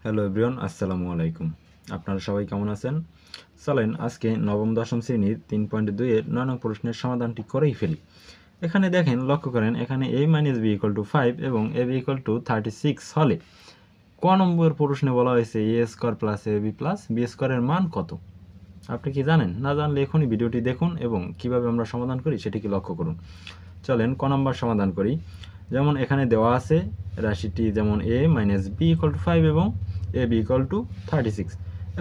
Hello everyone, আসসালামু আলাইকুম। আপনারা সবাই কেমন আছেন? চলেন আজকে নবম দশম শ্রেণীর 3.2 এর 9 নং প্রশ্নের সমাধানটি করেই ফেলি। এখানে দেখেন, লক্ষ্য করেন, এখানে a - b = 5 এবং ab = 36 হলে ক নম্বর প্রশ্নে বলা হয়েছে a square plus ab plus b স্কয়ারের মান কত? আপনি কি জানেন? না জানলে এখনই ভিডিওটি দেখুন এবং কিভাবে আমরা সমাধান করি সেটিকে লক্ষ্য করুন। চলেন ক নম্বর সমাধান করি। যেমন এখানে দেওয়া আছে রাশিটি, যেমন a - b = 5 এবং ab = 36।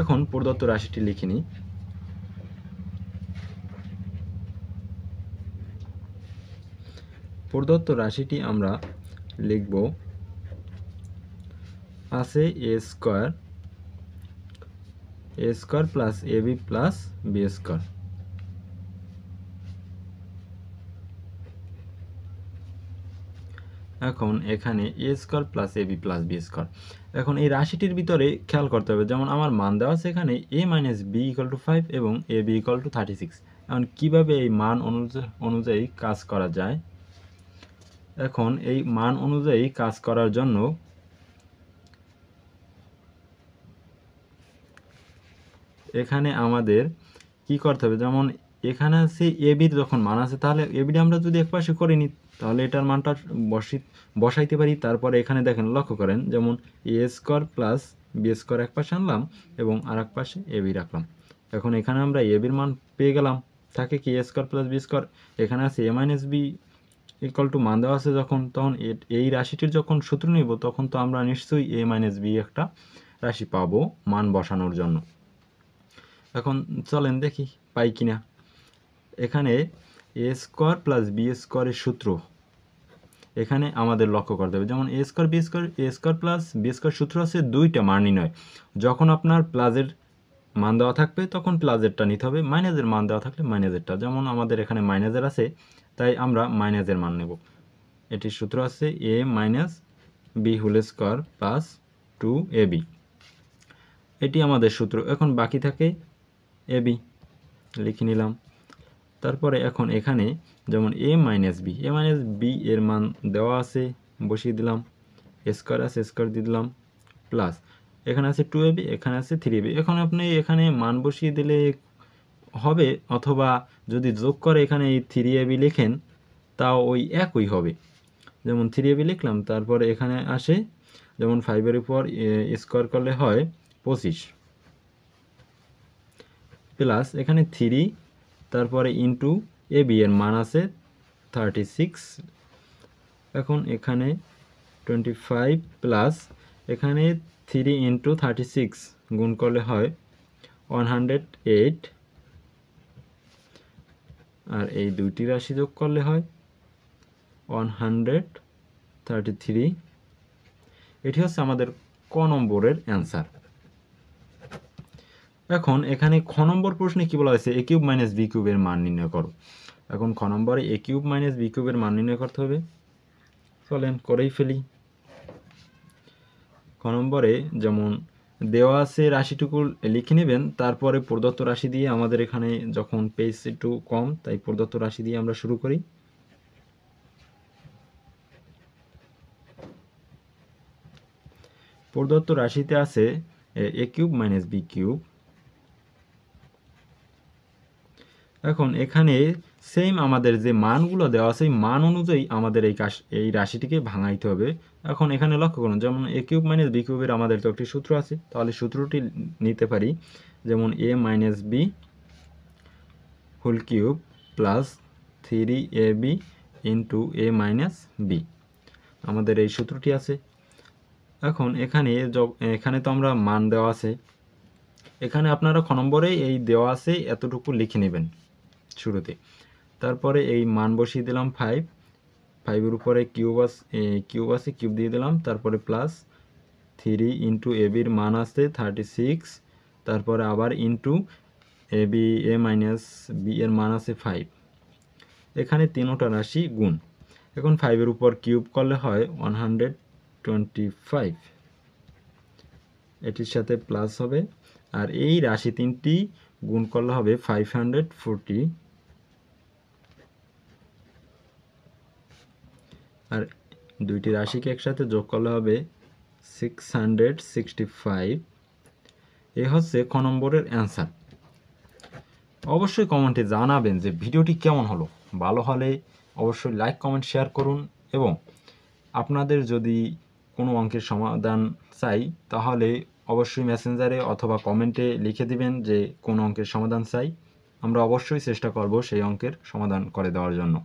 এখন প্রদত্ত রাশিটি লিখে নিই। প্রদত্ত রাশিটি আমরা লিখব, আছে a square plus ab plus b square. এখন এখানে a square plus ab plus b square. এখন এই রাশিটির ভিতরে খেয়াল করতে হবে, যেমন আমার মান দেওয়া আছে এখানে a - b = 5 এবং ab = 36। এখন কিভাবে এই মান অনুযায়ী কাজ করা যায়? এখন এই মান অনুযায়ী কাজ করার জন্য এখানে আমাদের কি করতে হবে, যেমন এখানে আছে এবির যখন মান আছে, তাহলে এবিটা আমরা যদি একপাশে করে নিই তাহলে এটার মানটা বসাইতে পারি। তারপরে এখানে দেখেন, লক্ষ্য করেন, যেমন এ স্কয়ার প্লাস বি স্কয়ার একপাশে আনলাম এবং আর এক পাশে এবি রাখলাম। এখন এখানে আমরা এবির মান পেয়ে গেলাম। থাকে কি এ স্কয়ার প্লাস বি স্কয়ার, এখানে আছে a - b = মান দেওয়া আছে যখন, তখন এই রাশিটির যখন সূত্র নিব তখন তো আমরা নিশ্চয়ই a - b একটা রাশি পাবো মান বসানোর জন্য। এখন চলেন দেখি পাই কিনা। এখানে a স্কয়ার প্লাস b স্কয়ারের সূত্র এখানে আমাদের লক্ষ্য করতে হবে, যেমন a square plus b square সূত্র আছে দুইটা মান নির্ণয়। যখন আপনার প্লাসের মান দেওয়া থাকবে তখন প্লাসেরটা নিতে হবে, মাইনাসের মান দেওয়া থাকলে মাইনাসেরটা। যেমন আমাদের এখানে মাইনাসের আছে, তাই আমরা মাইনাসের মান নেব। এটির সূত্র আছে a - b whole square plus 2ab, এটি আমাদের সূত্র। এখন বাকি থাকে ab, লিখে নিলাম। তারপরে এখন এখানে যেমন a - b এর মান দেওয়া আছে, বসিয়ে দিলাম। স্কয়ার আছে, স্কয়ার দিয়ে দিলাম, প্লাস এখানে আছে 2ab, এখানে আছে 3ab। এখন আপনি এখানে মান বসিয়ে দিলে হবে, অথবা যদি যোগ করে এখানে এই 3ab লেখেন তাও ওই একই হবে। যেমন 3ab লিখলাম, তারপরে এখানে আসে যেমন 5-এর উপর স্কয়ার করলে হয় 25, প্লাস এখানে 3, তারপরে ইন্টু ab এর মান আছে 36। এখন এখানে 25 প্লাস এখানে 3 ইন্টু 36 গুণ করলে হয় 108, আর এই দুইটি রাশি যোগ করলে হয় 133। এটি হচ্ছে আমাদের ক নম্বরের অ্যান্সার। এখন এখানে খ নম্বর প্রশ্নে কি বলা হয়েছে, a কিউব মাইনাস বি কিউবের মান নির্ণয় করো। এখন খ নম্বরে a কিউব মাইনাস বি কিউবের মান নির্ণয় করতে হবে। চলেন করেই ফেলি। খ নম্বরে যেমন দেওয়া আছে রাশিটুকু লিখে নেবেন, তারপরে প্রদত্ত রাশি দিয়ে, আমাদের এখানে যখন পেজ একটু কম তাই প্রদত্ত রাশি দিয়ে আমরা শুরু করি। প্রদত্ত রাশিতে আছে a cube minus B cube. এখন এখানে সেম আমাদের যে মানগুলো দেওয়া আছে, মান অনুযায়ী আমাদের এই রাশিটিকে ভাঙাইতে হবে। এখন এখানে লক্ষ্য করুন, যেমন a কিউব মাইনাস বি কিউবের আমাদের তো একটি সূত্র আছে, তাহলে সূত্রটি নিতে পারি, যেমন a - b whole cube plus 3ab into a - b, আমাদের এই সূত্রটি আছে। এখন এখানে তো আমরা মান দেওয়া আছে, এখানে আপনারা খ নম্বরে এই দেওয়া আছে এতটুকু লিখে নেবেন শুরুতে। তারপরে এই মান বসিয়ে দিলাম 5-এর উপরে কিউব আছে, কিউব দিয়ে দিলাম, তারপরে প্লাস 3 ইন্টু এবির মান আছে 36, তারপরে আবার ইন্টু a - b এর মান আছে 5। এখানে তিনটা রাশি গুণ। এখন 5-এর উপর কিউব করলে হয় 125, এটির সাথে প্লাস হবে, আর এই রাশি তিনটি গুণ করলে হবে 540, আর দুইটি রাশিকে একসাথে যোগ করলে হবে 665 এ হচ্ছে ক নম্বরের অ্যান্সার। অবশ্যই কমেন্টে জানাবেন যে ভিডিওটি কেমন হলো। ভালো হলে অবশ্যই লাইক কমেন্ট শেয়ার করুন, এবং আপনাদের যদি কোনো অঙ্কের সমাধান চাই তাহলে অবশ্যই মেসেঞ্জারে অথবা কমেন্টে লিখে দিবেন যে কোন অঙ্কের সমাধান চাই। আমরা অবশ্যই চেষ্টা করব সেই অঙ্কের সমাধান করে দেওয়ার জন্য।